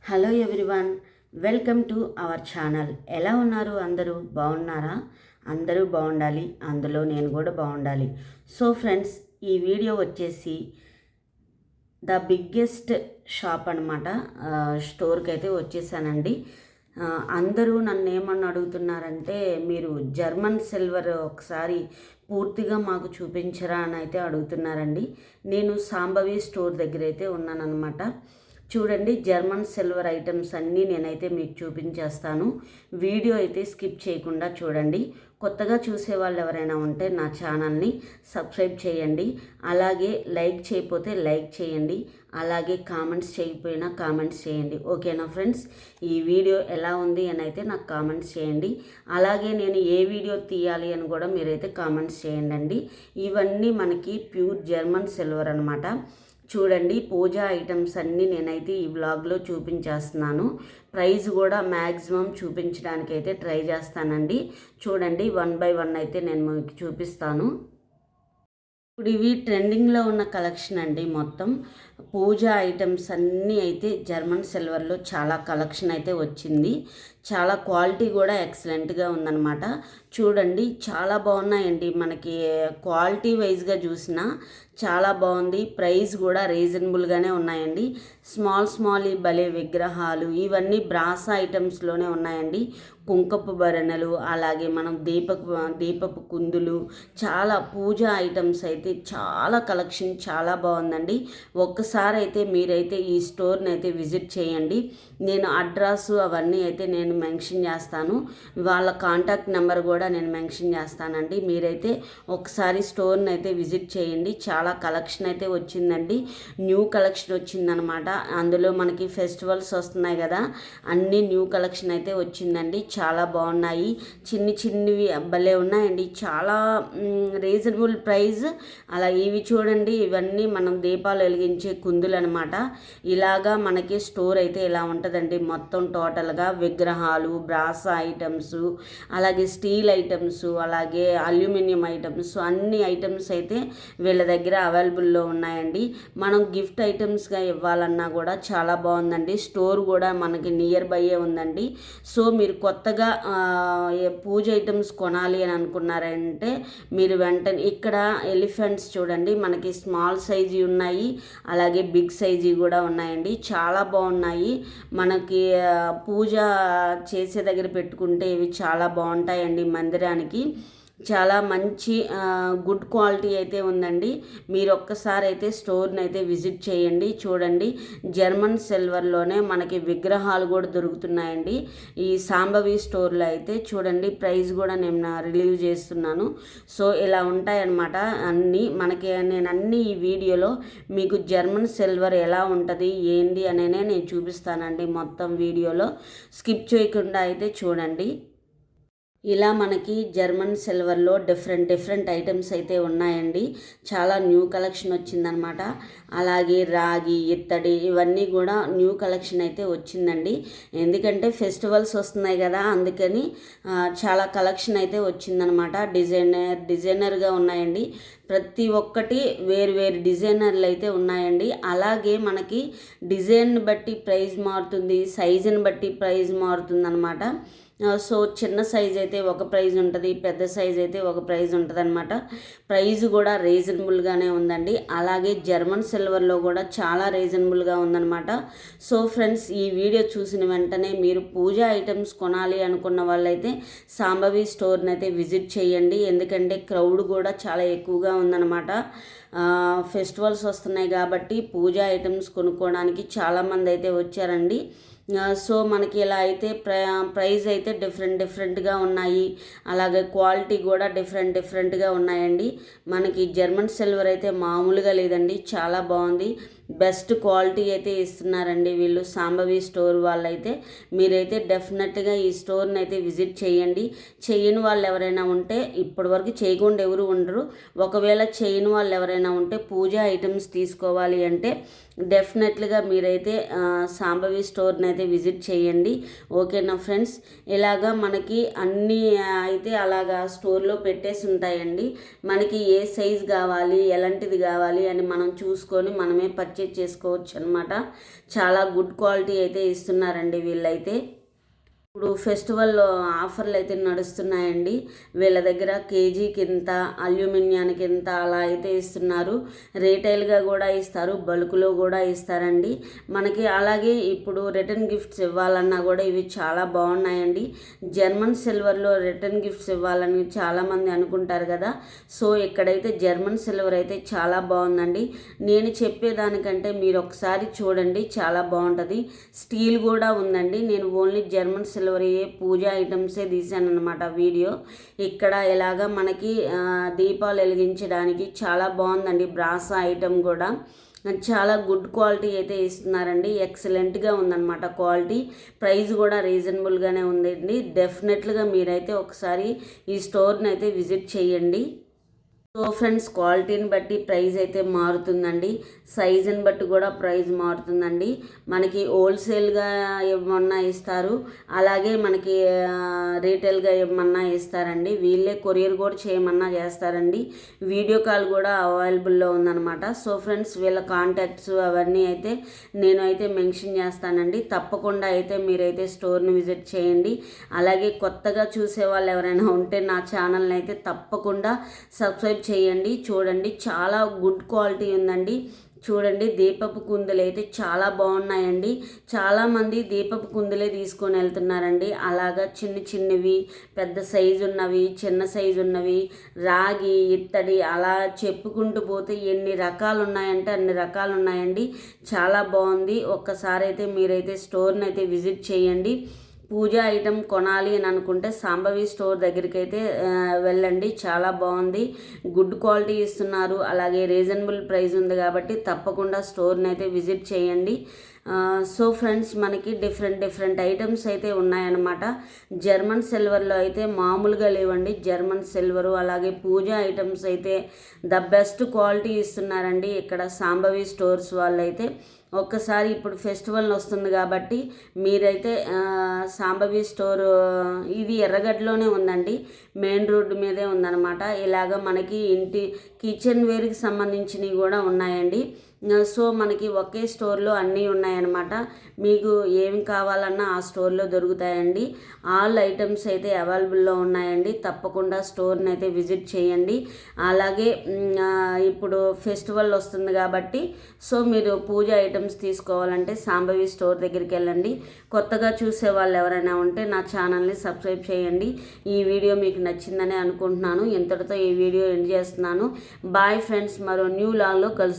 Hello everyone, welcome to our channel. ఎలా ఉన్నారు? అందరూ బాగున్నారా? అందరూ బాగుండాలి, అందులో నేను కూడా బాగుండాలి. సో ఫ్రెండ్స్, ఈ వీడియో వచ్చేసి ద బిగ్గెస్ట్ షాప్ అనమాట. స్టోర్కి అయితే వచ్చేసానండి. అందరూ నన్ను ఏమన్నా అడుగుతున్నారంటే, మీరు జర్మన్ సిల్వర్ ఒకసారి పూర్తిగా మాకు చూపించరా అని అయితే అడుగుతున్నారండి. నేను సాంబవి స్టోర్ దగ్గర అయితే ఉన్నానన్నమాట. చూడండి, జర్మన్ సిల్వర్ ఐటమ్స్ అన్నీ నేనైతే మీకు చూపించేస్తాను. వీడియో అయితే స్కిప్ చేయకుండా చూడండి. కొత్తగా చూసే వాళ్ళు ఎవరైనా ఉంటే నా ఛానల్ని సబ్స్క్రైబ్ చేయండి. అలాగే లైక్ చేయకపోతే లైక్ చేయండి. అలాగే కామెంట్స్ చేయకపోయినా కామెంట్స్ చేయండి. ఓకేనా ఫ్రెండ్స్? ఈ వీడియో ఎలా ఉంది అని అయితే నాకు కామెంట్స్ చేయండి. అలాగే నేను ఏ వీడియో తీయాలి అని కూడా మీరైతే కామెంట్స్ చేయండి. ఇవన్నీ మనకి ప్యూర్ జర్మన్ సిల్వర్ అనమాట. చూడండి, పూజా ఐటమ్స్ అన్నీ నేనైతే ఈ వ్లాగ్లో చూపించేస్తున్నాను. ప్రైస్ కూడా మ్యాక్సిమం చూపించడానికి అయితే ట్రై చేస్తానండి. చూడండి, 1 బై 1 అయితే నేను మీకు చూపిస్తాను. ఇప్పుడు ఇవి ట్రెండింగ్లో ఉన్న కలెక్షన్ అండి. మొత్తం పూజా ఐటమ్స్ అన్నీ అయితే జర్మన్ సిల్వర్లో చాలా కలెక్షన్ అయితే వచ్చింది. చాలా క్వాలిటీ కూడా ఎక్సలెంట్గా ఉందన్నమాట. చూడండి, చాలా బాగున్నాయండి. మనకి క్వాలిటీ వైజ్గా చూసినా చాలా బాగుంది. ప్రైస్ కూడా రీజనబుల్గానే ఉన్నాయండి. స్మాల్ ఈ భలే విగ్రహాలు ఇవన్నీ బ్రాస్ ఐటమ్స్లోనే ఉన్నాయండి. కుంకపు భరణలు, అలాగే మనం దీపపు కుందులు, చాలా పూజా ఐటమ్స్ అయితే చాలా కలెక్షన్ చాలా బాగుందండి. ఒక్కసారి అయితే మీరైతే ఈ స్టోర్ని అయితే విజిట్ చేయండి. నేను అడ్రస్ అవన్నీ అయితే నేను మెన్షన్ చేస్తాను. వాళ్ళ కాంటాక్ట్ నెంబర్ కూడా నేను మెన్షన్ చేస్తానండి. మీరైతే ఒకసారి స్టోర్ని అయితే విజిట్ చేయండి. చాలా కలెక్షన్ అయితే వచ్చిందండి. న్యూ కలెక్షన్ వచ్చిందనమాట. అందులో మనకి ఫెస్టివల్స్ వస్తున్నాయి కదా, అన్నీ న్యూ కలెక్షన్ అయితే వచ్చిందండి. చాలా బాగున్నాయి. చిన్నవి భలే ఉన్నాయండి. చాలా రీజనబుల్ ప్రైస్. అలా ఇవి చూడండి, ఇవన్నీ మనం దీపాలు వెలిగించే కుందులు అనమాట. ఇలాగా మనకి స్టోర్ అయితే ఇలా ఉంటుందండి. మొత్తం టోటల్గా విగ్రహాలు, బ్రాస్ ఐటమ్స్, అలాగే స్టీల్ ఐటమ్స్, అలాగే అల్యూమినియం ఐటమ్స్, అన్ని ఐటమ్స్ అయితే వీళ్ళ దగ్గర అవైలబుల్లో ఉన్నాయండి. మనం గిఫ్ట్ ఐటమ్స్గా ఇవ్వాలన్నా కూడా చాలా బాగుందండి. స్టోర్ కూడా మనకి నియర్ బైయే ఉందండి. సో మీరు కొత్తగా పూజ ఐటమ్స్ కొనాలి అని అనుకున్నారంటే మీరు వెంటనే ఇక్కడ ఎలిఫెంట్స్ చూడండి, మనకి స్మాల్ సైజు ఉన్నాయి, అలాగే బిగ్ సైజు కూడా ఉన్నాయండి. చాలా బాగున్నాయి. మనకి పూజ చేసే దగ్గర పెట్టుకుంటే ఇవి చాలా బాగుంటాయండి. మందిరానికి చాలా మంచి గుడ్ క్వాలిటీ అయితే ఉందండి. మీరు ఒక్కసారి అయితే స్టోర్ని అయితే విజిట్ చేయండి. చూడండి, జర్మన్ సిల్వర్లోనే మనకి విగ్రహాలు కూడా దొరుకుతున్నాయండి ఈ సాంబవి స్టోర్లో అయితే. చూడండి, ప్రైస్ కూడా నేను రిలీవ్ చేస్తున్నాను. సో ఇలా ఉంటాయన్నమాట అన్నీ మనకి. నేను అన్నీ ఈ వీడియోలో మీకు జర్మన్ సిల్వర్ ఎలా ఉంటుంది ఏంటి అనేనే నేను చూపిస్తానండి. మొత్తం వీడియోలో స్కిప్ చేయకుండా అయితే చూడండి. ఇలా మనకి జర్మన్ సిల్వర్లో డిఫరెంట్ ఐటమ్స్ అయితే ఉన్నాయండి. చాలా న్యూ కలెక్షన్ వచ్చిందనమాట. అలాగే రాగి, ఇత్తడి ఇవన్నీ కూడా న్యూ కలెక్షన్ అయితే వచ్చిందండి. ఎందుకంటే ఫెస్టివల్స్ వస్తున్నాయి కదా, అందుకని చాలా కలెక్షన్ అయితే వచ్చిందనమాట. డిజైనర్గా ఉన్నాయండి. ప్రతి ఒక్కటి వేరు డిజైనర్లు అయితే ఉన్నాయండి. అలాగే మనకి డిజైన్ బట్టి ప్రైస్ మారుతుంది, సైజుని బట్టి ప్రైస్ మారుతుంది అనమాట. సో చిన్న సైజ్ అయితే ఒక ప్రైజ్ ఉంటుంది, పెద్ద సైజ్ అయితే ఒక ప్రైజ్ ఉంటుంది అనమాట. ప్రైజ్ కూడా రీజనబుల్గానే ఉందండి. అలాగే జర్మన్ సిల్వర్లో కూడా చాలా రీజనబుల్గా ఉందన్నమాట. సో ఫ్రెండ్స్, ఈ వీడియో చూసిన వెంటనే మీరు పూజా ఐటమ్స్ కొనాలి అనుకున్న వాళ్ళైతే సాంబవి స్టోర్ని అయితే విజిట్ చేయండి. ఎందుకంటే క్రౌడ్ కూడా చాలా ఎక్కువగా ఉందన్నమాట. ఫెస్టివల్స్ వస్తున్నాయి కాబట్టి పూజా ఐటమ్స్ కొనుక్కోవడానికి చాలామంది అయితే వచ్చారండి. సో మనకి ఇలా అయితే ప్రైస్ అయితే డిఫరెంట్గా ఉన్నాయి. అలాగే క్వాలిటీ కూడా డిఫరెంట్గా ఉన్నాయండి. మనకి జర్మన్ సిల్వర్ అయితే మామూలుగా లేదండి, చాలా బాగుంది. బెస్ట్ క్వాలిటీ అయితే ఇస్తున్నారండి వీళ్ళు సాంబవి స్టోర్ వాళ్ళైతే. మీరైతే డెఫినెట్గా ఈ స్టోర్ని అయితే విజిట్ చేయండి. చేయని వాళ్ళు ఎవరైనా ఉంటే, ఇప్పటివరకు చేయకుండా ఎవరు ఉండరు, ఒకవేళ చేయని వాళ్ళు ఎవరైనా ఉంటే పూజా ఐటమ్స్ తీసుకోవాలి అంటే డెఫినెట్లీగా మీరైతే సాంబవి స్టోర్ని అయితే విజిట్ చేయండి. ఓకేనా ఫ్రెండ్స్. ఇలాగా మనకి అన్నీ అయితే అలాగా స్టోర్లో పెట్టేసి ఉంటాయండి. మనకి ఏ సైజ్ కావాలి, ఎలాంటిది కావాలి అని మనం చూసుకొని మనమే పర్చేజ్ చేసుకోవచ్చు అనమాట. చాలా గుడ్ క్వాలిటీ అయితే ఇస్తున్నారండి వీళ్ళైతే. ఇప్పుడు ఫెస్టివల్ ఆఫర్లు అయితే నడుస్తున్నాయండి. వీళ్ళ దగ్గర కేజీకి ఇంత, అల్యూమినియానికి ఇంత అలా అయితే ఇస్తున్నారు. రీటైల్గా కూడా ఇస్తారు, బల్క్లో కూడా ఇస్తారండి మనకి. అలాగే ఇప్పుడు రిటర్న్ గిఫ్ట్స్ ఇవ్వాలన్నా కూడా ఇవి చాలా బాగున్నాయండి. జర్మన్ సిల్వర్లో రిటర్న్ గిఫ్ట్స్ ఇవ్వాలని చాలామంది అనుకుంటారు కదా. సో ఇక్కడైతే జర్మన్ సిల్వర్ అయితే చాలా బాగుందండి. నేను చెప్పేదానికంటే మీరు ఒకసారి చూడండి, చాలా బాగుంటుంది. స్టీల్ కూడా ఉందండి. నేను ఓన్లీ జర్మన్ సిల్వర్ పూజా ఐటమ్సే తీసాను అనమాట వీడియో. ఇక్కడ ఇలాగా మనకి దీపాలు వెలిగించడానికి చాలా బాగుందండి. బ్రాసా ఐటమ్ కూడా చాలా గుడ్ క్వాలిటీ అయితే ఇస్తున్నారండి. ఎక్సలెంట్గా ఉందన్నమాట క్వాలిటీ. ప్రైస్ కూడా రీజనబుల్గానే ఉందండి. డెఫినెట్లీగా మీరైతే ఒకసారి ఈ స్టోర్ని అయితే విజిట్ చేయండి. సో ఫ్రెండ్స్, క్వాలిటీని బట్టి ప్రైస్ అయితే మారుతుందండి. సైజుని బట్టి కూడా ప్రైస్ మారుతుందండి. మనకి హోల్సేల్గా ఏమన్నా ఇస్తారు, అలాగే మనకి రీటైల్గా ఏమన్నా ఇస్తారండి. వీళ్ళే కొరియర్ కూడా చేయమన్నా చేస్తారండి. వీడియో కాల్ కూడా అవైలబుల్లో ఉందన్నమాట. సో ఫ్రెండ్స్, వీళ్ళ కాంటాక్ట్స్ అవన్నీ అయితే నేను అయితే మెన్షన్ చేస్తానండి. తప్పకుండా అయితే మీరైతే స్టోర్ని విజిట్ చేయండి. అలాగే కొత్తగా చూసే వాళ్ళు ఎవరైనా ఉంటే నా ఛానల్ని అయితే తప్పకుండా సబ్స్క్రైబ్ చేయండి. చూడండి, చాలా గుడ్ క్వాలిటీ ఉందండి. చూడండి, దీపపు కుందులు అయితే చాలా బాగున్నాయండి. చాలామంది దీపపు కుందులే తీసుకొని వెళ్తున్నారండి. అలాగా చిన్న చిన్నవి, పెద్ద సైజు ఉన్నవి, చిన్న సైజు ఉన్నవి, రాగి, ఇత్తడి, అలా చెప్పుకుంటూ పోతే ఎన్ని రకాలు ఉన్నాయంటే అన్ని రకాలు ఉన్నాయండి. చాలా బాగుంది. ఒక్కసారి అయితే మీరైతే స్టోర్ని అయితే విజిట్ చేయండి. పూజా ఐటమ్ కొనాలి అని అనుకుంటే సాంబవి స్టోర్ దగ్గరికి అయితే వెళ్ళండి. చాలా బాగుంది, గుడ్ క్వాలిటీ ఇస్తున్నారు. అలాగే రీజనబుల్ ప్రైస్ ఉంది కాబట్టి తప్పకుండా స్టోర్ని అయితే విజిట్ చేయండి. సో ఫ్రెండ్స్, మనకి డిఫరెంట్ ఐటమ్స్ అయితే ఉన్నాయన్నమాట. జర్మన్ సిల్వర్లో అయితే మామూలుగా లేవండి. జర్మన్ సిల్వరు అలాగే పూజా ఐటమ్స్ అయితే ద బెస్ట్ క్వాలిటీ ఇస్తున్నారండి ఇక్కడ సాంబవి స్టోర్స్ వాళ్ళైతే. ఒక్కసారి ఇప్పుడు ఫెస్టివల్ వస్తుంది కాబట్టి మీరైతే సాంబవి స్టోర్ ఇది ఎర్రగడ్డలోనే ఉందండి, మెయిన్ రోడ్డు మీదే ఉందన్నమాట. ఇలాగ మనకి ఇంటి కిచెన్ వేర్కి సంబంధించినవి కూడా ఉన్నాయండి. సో మనకి ఒకే స్టోర్లో అన్నీ ఉన్నాయన్నమాట. మీకు ఏమి కావాలన్నా ఆ స్టోర్లో దొరుకుతాయండి. ఆల్ ఐటమ్స్ అయితే అవైలబుల్లో ఉన్నాయండి. తప్పకుండా స్టోర్ని అయితే విజిట్ చేయండి. అలాగే ఇప్పుడు ఫెస్టివల్ వస్తుంది కాబట్టి సో మీరు పూజ ఐటమ్స్ తీసుకోవాలంటే సాంబవి స్టోర్ దగ్గరికి వెళ్ళండి. కొత్తగా చూసే వాళ్ళు ఎవరైనా ఉంటే నా ఛానల్ని సబ్స్క్రైబ్ చేయండి. ఈ వీడియో మీకు నచ్చిందని అనుకుంటున్నాను. ఇంతటితో ఈ వీడియో ఎండ్ చేస్తున్నాను. బాయ్ ఫ్రెండ్స్, మరో న్యూ లాగ్లో కలుస్తాను.